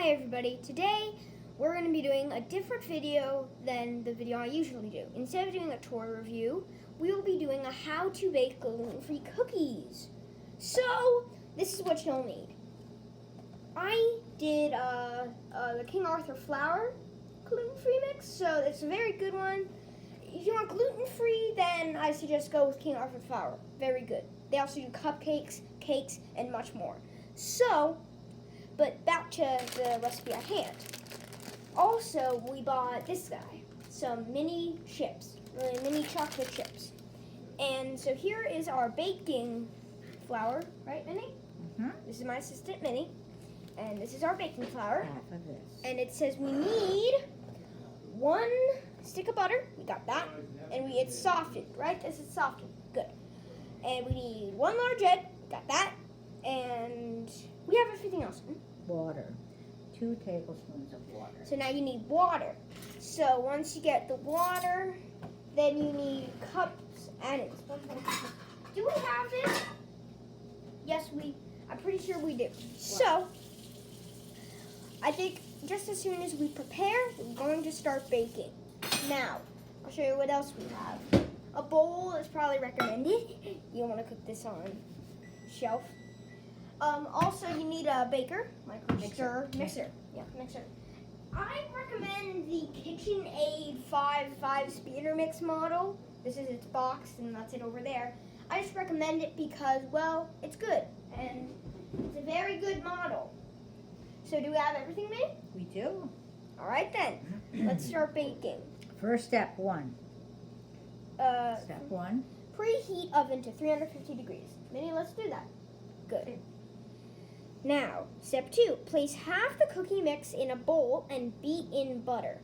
Hi everybody, today we're going to be doing a different video than the video I usually do. Instead of doing a toy review, we will be doing a how to bake gluten-free cookies. So, this is what you'll need. I did the King Arthur flour gluten-free mix, so it's a very good one. If you want gluten-free, then I suggest go with King Arthur flour. Very good. They also do cupcakes, cakes, and much more. So, but back to the recipe at hand. Also, we bought this guy, some mini chips, really mini chocolate chips. And so here is our baking flour, right, Minnie? Mm-hmm. This is my assistant, Minnie. And this is our baking flour. Half of this. And it says we need 1 stick of butter. We got that. And it's softened, right? This is softened. Good. And we need 1 large egg. Got that. And we have everything else. Water. 2 tablespoons of water. So now you need water. So once you get the water, then you need cups and it's do we have this? Yes, I'm pretty sure we do. So I think just as soon as we prepare, we're going to start baking. Now, I'll show you what else we have. A bowl is probably recommended. You don't want to cook this on shelf. Also, you need a baker, mixer. Yeah, mixer. I recommend the KitchenAid 5 speeder mix model. This is its box, and that's it over there. I just recommend it because, well, it's good, and it's a very good model. So, do we have everything made? We do. All right, then. Let's start baking. First step 1. Step 1. Preheat oven to 350 degrees. Minnie, let's do that. Good. Now, step 2. Place half the cookie mix in a bowl and beat in butter.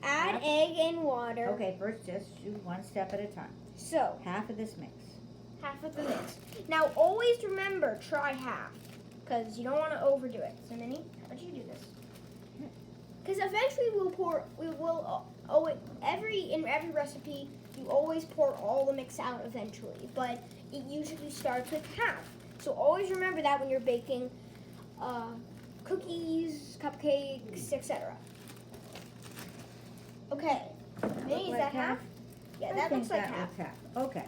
Add egg and water. Okay, first just do 1 step at a time. So, Half of this mix. half of the mix. Now, always remember, try half, because you don't want to overdo it. So, Minnie, how about you do this? Because eventually in every recipe, you always pour all the mix out eventually, but it usually starts with half. So always remember that when you're baking cookies, cupcakes, etc. Okay, Minnie, is that half? Yeah, that looks like half. Looks half. Okay,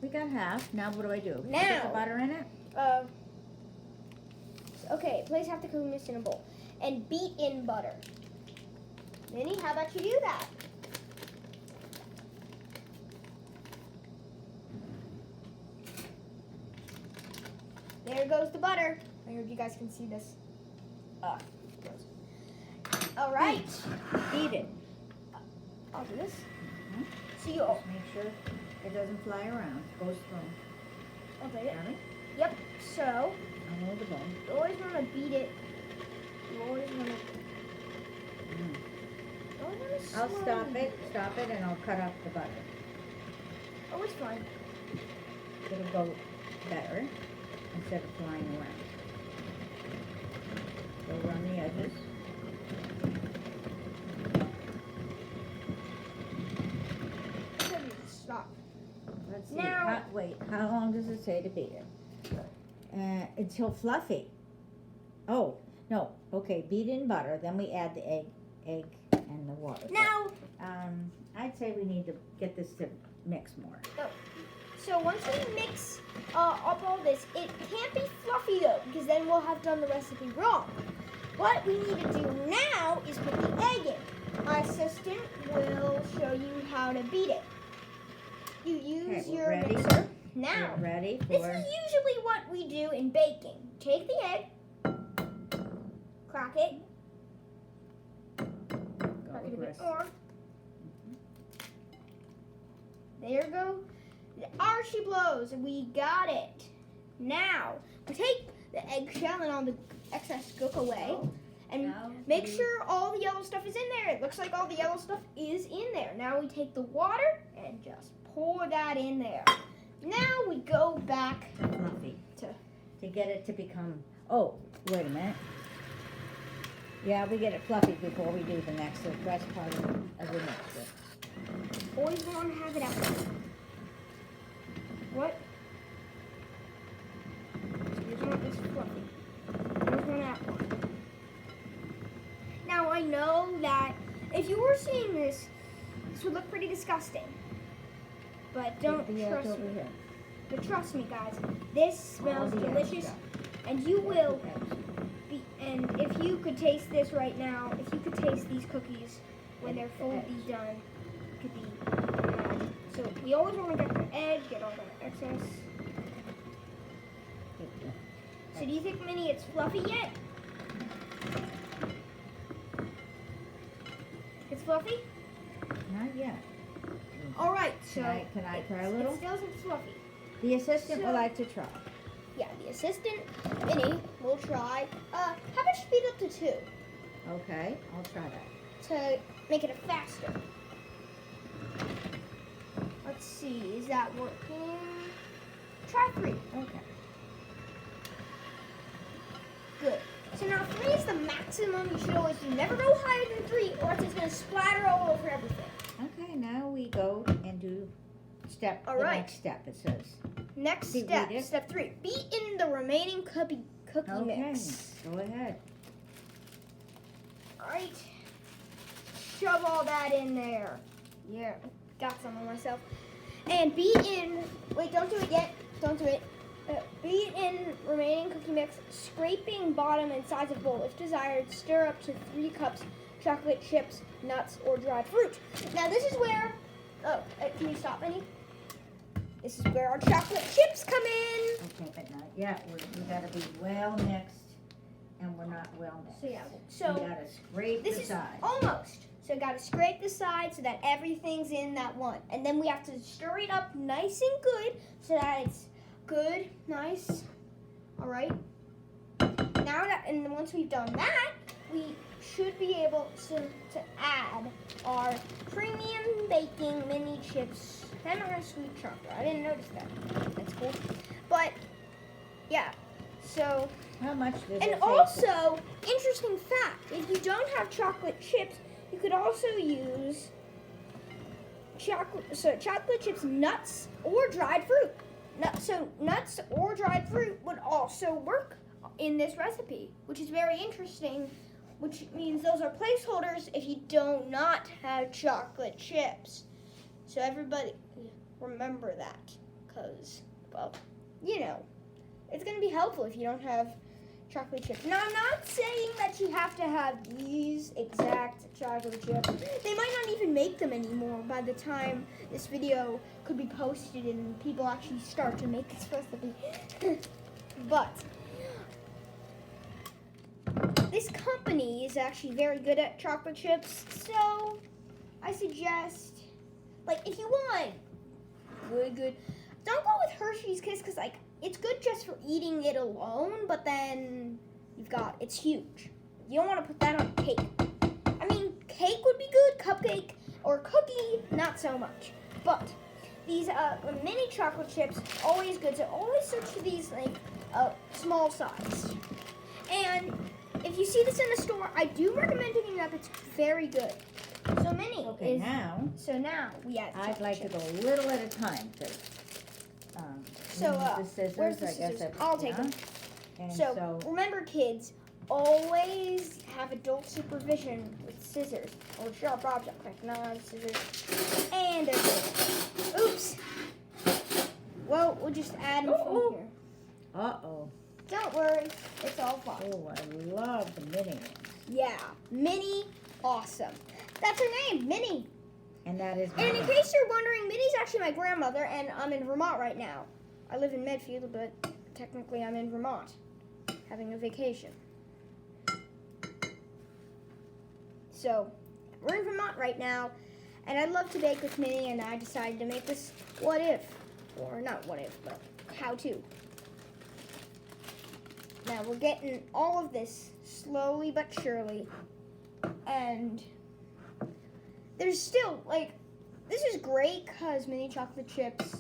we got half. Now what do I do? Now, Put the butter in it? Okay, place half the cookie mix in a bowl and beat in butter. Minnie, how about you do that? There goes the butter. I hope you guys can see this. All right. Beat it. I'll do this. Mhm. So you, Just make sure it doesn't fly around. It goes through. I'll take it. Got it? Yep. So I'll hold the bowl. you always want to beat it. You always want to. I'll stop it, and I'll cut up the butter. Always fine. It'll go better instead of flying around. Go around the edges. Stop. Let's see. Now- How long does it say to beat it? Until fluffy. Oh, no. Okay, beat in butter. Then we add the egg and the water. Now, I'd say we need to get this to mix more. so once we mix up all this, it can't be fluffy though, because then we'll have done the recipe wrong. What we need to do now is put the egg in. My assistant will show you how to beat it. You use Okay, we're your ready. mixer. Now, We're ready this for... is usually what we do in baking. Take the egg, crack it, crack it a bit more. There you go. There she blows. We got it. Now, we take the eggshell and all the excess gook away. And Now make sure all the yellow stuff is in there. It looks like all the yellow stuff is in there. Now we take the water and just pour that in there. Now we go back Fluffy. to get it to become... Oh, wait a minute. Yeah, we get it fluffy before we do the rest part of the mixture. always want to have it out. What? Here's one that's fluffy. Here's one that one. that if you were seeing this, this would look pretty disgusting. But don't Get the edge trust over me. here. But trust me, guys, this smells All the edge delicious, stuff. and you will The edge. be. And if you could taste this right now, if you could taste these cookies when they're fully done, it could be. So we always want to get the edge, get all the excess. Get the- So do you think, Minnie, it's fluffy yet? It's fluffy? Not yet. All right, so Can I try a little? It still isn't fluffy. The assistant So- would like to try. Yeah, the assistant, Minnie, will try. How about speed up to 2 Okay, I'll try that. to make it faster? Let's see, is that working? Try 3. Okay. Good. So now 3 is the maximum you should always do. Never go higher than 3 or else it's going to splatter all over everything. Okay, now we go and do All the right. next step. It says. Next Read step, it. step 3. Beat in the remaining cookie Okay, mix. go ahead. All right. Shove all that in there. Yeah, got some of myself. And beat in, wait, don't do it yet. Don't do it. Beat in remaining cookie mix, scraping bottom and sides of bowl. If desired, stir up to 3 cups chocolate chips, nuts, or dried fruit. Now this is where, can you stop, Minnie? This is where our chocolate chips come in. Okay, but not yet. We gotta be well mixed, and we're not well mixed. So yeah, we so gotta scrape this the is side. almost. So got to scrape the side so that everything's in that one. And then we have to stir it up nice and good so that it's good, nice. All right. Now that, and then once we've done that, we should be able to add our premium baking mini chips and our sweet chocolate. I didn't notice that. That's cool. But yeah, so. How much does it And take? also, interesting fact, if you don't have chocolate chips, you could also use chocolate chips, nuts, or dried fruit. Nuts or dried fruit would also work in this recipe, which is very interesting, which means those are placeholders if you do not have chocolate chips. So everybody remember that, because, well, you know, it's going to be helpful if you don't have chocolate chips. Now, I'm not saying that you have to have these exact chocolate chips. They might not even make them anymore by the time this video could be posted and people actually start to make this recipe. But this company is actually very good at chocolate chips, so I suggest, like, if you want good, don't go with Hershey's Kiss, because, like, it's good just for eating it alone, but then it's huge. You don't want to put that on cake. I mean, cake would be good, cupcake, or cookie, not so much. But these mini chocolate chips, always good. So always search for these, like, small size. And if you see this in the store, I do recommend picking it up. It's very good. So mini Okay, is. now So now we add. I'd chocolate like chips. to go a little at a time. So, the scissors, where's the I guess scissors? I- I'll take them. And So remember, kids, always have adult supervision with scissors or sharp objects like knives, scissors, and a drill. Oops. Well, we'll just add them from here. Uh-oh. Don't worry, it's all fine. Oh, I love the mini ones. Yeah, Minnie, awesome. That's her name, Minnie. And that is And in mine. case you're wondering, Minnie's actually my grandmother, and I'm in Vermont right now. I live in Medfield, but technically I'm in Vermont, having a vacation. So, we're in Vermont right now, and I'd love to bake with Minnie, and I decided to make this what if, or not what if, but how to. Now, we're getting all of this slowly but surely, and there's still, like, this is great because mini chocolate chips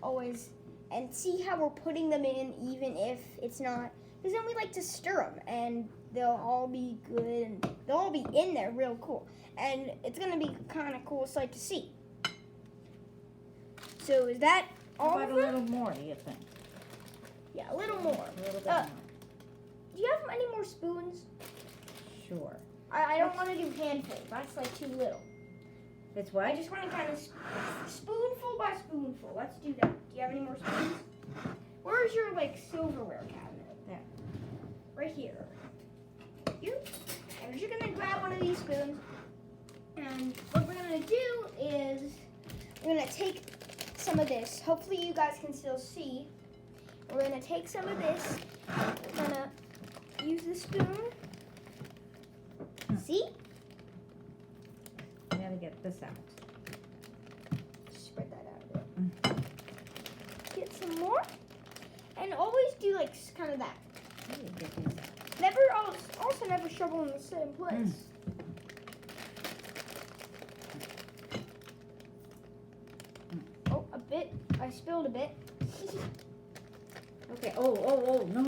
always, and see how we're putting them in even if it's not, because then we like to stir them and they'll all be good and they'll all be in there real cool. And it's going to be kind of cool sight to see. So is that How all about of a them? little more, do you think? Yeah, a little more. A little bit Uh, more. Do you have any more spoons? Sure. I don't want to do handful. That's like too little. It's I what? just want to kind of spoonful by spoonful. Let's do that. Do you have any more spoons? Where's your like silverware cabinet? There. Right here. You. And we're just gonna grab one of these spoons. And what we're gonna do is we're gonna take some of this. Hopefully you guys can still see. We're gonna take some of this. We're gonna use the spoon. See? I'm gonna get this out. Spread that out a bit. Get some more. And always do like kind of that. Let me get these out. Never also never shovel in the same place. Oh, a bit. I spilled a bit. Okay. Oh. No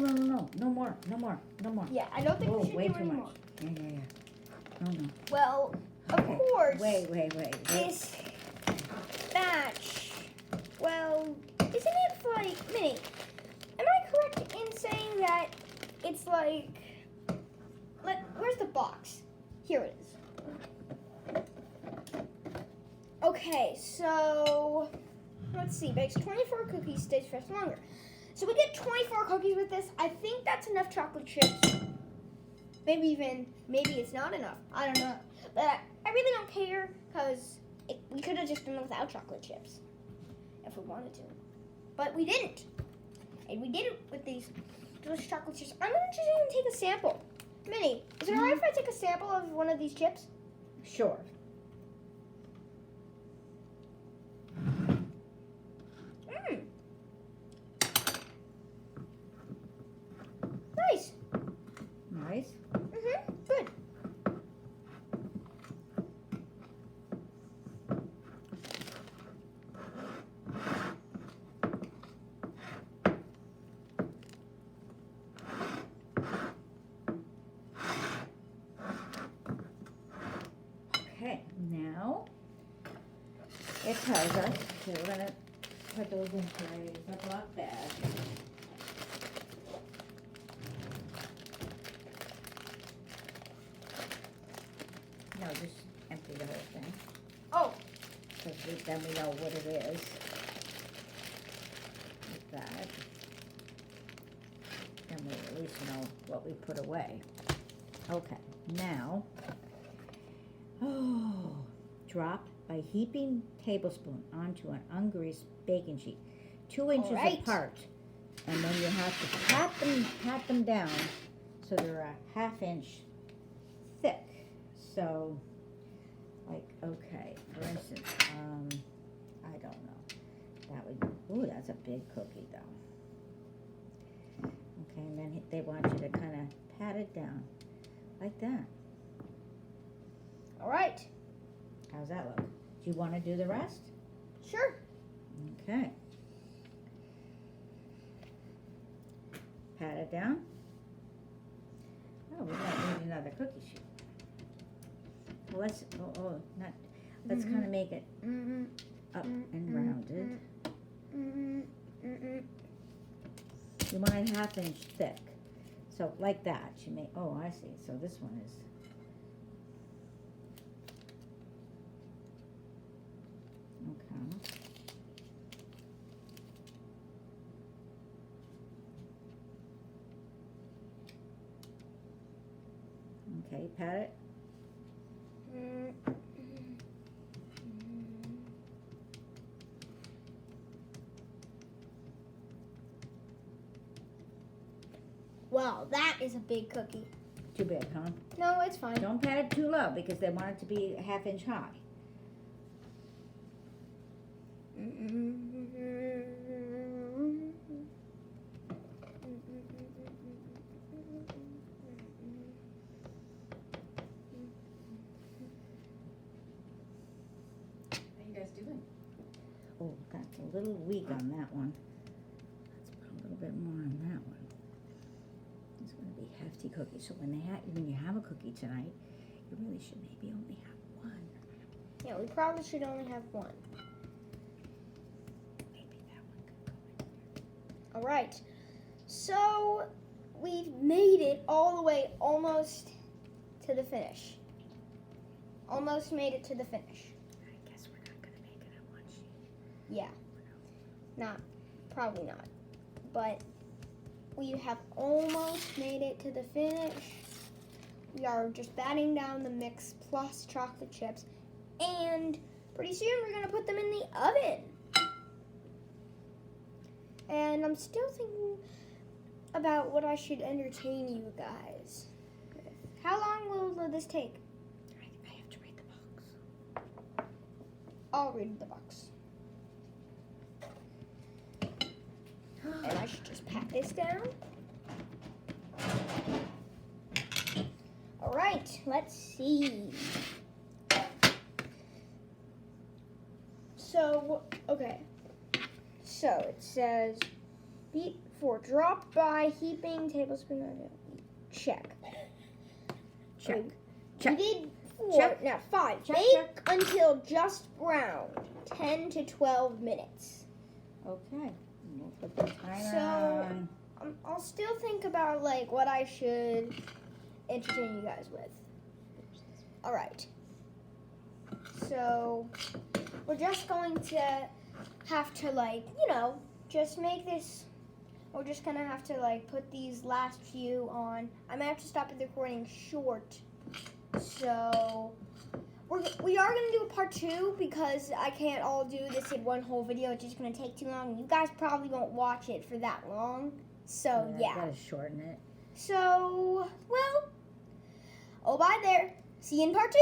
more. Yeah, I don't think Oh, we should way do too any much. more. Yeah. No. Well, of Okay. course. Wait. This batch. Well, isn't it like Minnie? Am I correct in saying that it's like? Where's the box? Here it is. Okay, so let's see. Bakes 24 cookies, stays fresh longer. So we get 24 cookies with this. I think that's enough chocolate chips. Maybe it's not enough. I don't know. But I really don't care because we could have just done it without chocolate chips if we wanted to. But we didn't. And we did it with these delicious chocolate chips. I'm going to just even take a sample. Minnie, is it alright if I take a sample of one of these chips? Sure. Mmm. Nice. Nice. Good. Okay. Now it tells us. So we're gonna put those into a Ziploc bag. No, just empty the whole thing. Oh, Because then we know what it is. Like that. Then we at least know what we put away. Okay, now, drop by heaping tablespoon onto an ungreased baking sheet, 2 inches Alright. apart, and then you have to pat them down so they're a 1/2 inch thick. So, like, okay, for instance, I don't know. That would, ooh, that's a big cookie though. Okay, and then they want you to kind of pat it down like that. all right. How's that look? Do you want to do the rest? Sure. Okay. Pat it down. Oh, we might need another cookie sheet. Well, let's, let's kind of make it up and rounded. You want it 1/2 inch thick. So like that, you may, oh, I see. So this one is, okay. Okay, pat it. Wow, that is a big cookie. Too big, huh? No, it's fine. Don't pat it too low because they want it to be 1/2 inch high. How you guys doing? Oh, that's a little weak on that one. Let's put a little bit more on that one. It's going to be hefty cookies. So when you have a cookie tonight, you really should maybe only have one. Yeah, we probably should only have one. Maybe that one could go in here. All right. So we've made it all the way almost to the finish. Almost made it to the finish. I guess we're not gonna make it on one sheet. Yeah. Probably not. But we have almost made it to the finish. We are just batting down the mix plus chocolate chips. And pretty soon we're going to put them in the oven. And I'm still thinking about what I should entertain you guys with. How long will this take? I have to read the box. I'll read the box. And I should just pat this down. All right, let's see. So, okay. So it says, beat 4, drop by heaping tablespoon on check. Check. We Check. did 4, Check. now 5. Check, Bake until just brown, 10 to 12 minutes. Okay. We'll put the timer So- on. I'll still think about like what I should entertain you guys with. All right. So we're just going to have to just make this. We're just gonna have to put these last few on. I might have to stop the recording short. So we are gonna do a part 2 because I can't all do this in one whole video. It's just gonna take too long. You guys probably won't watch it for that long. So yeah. Gotta shorten it. So, well, oh, bye there. See you in part 2.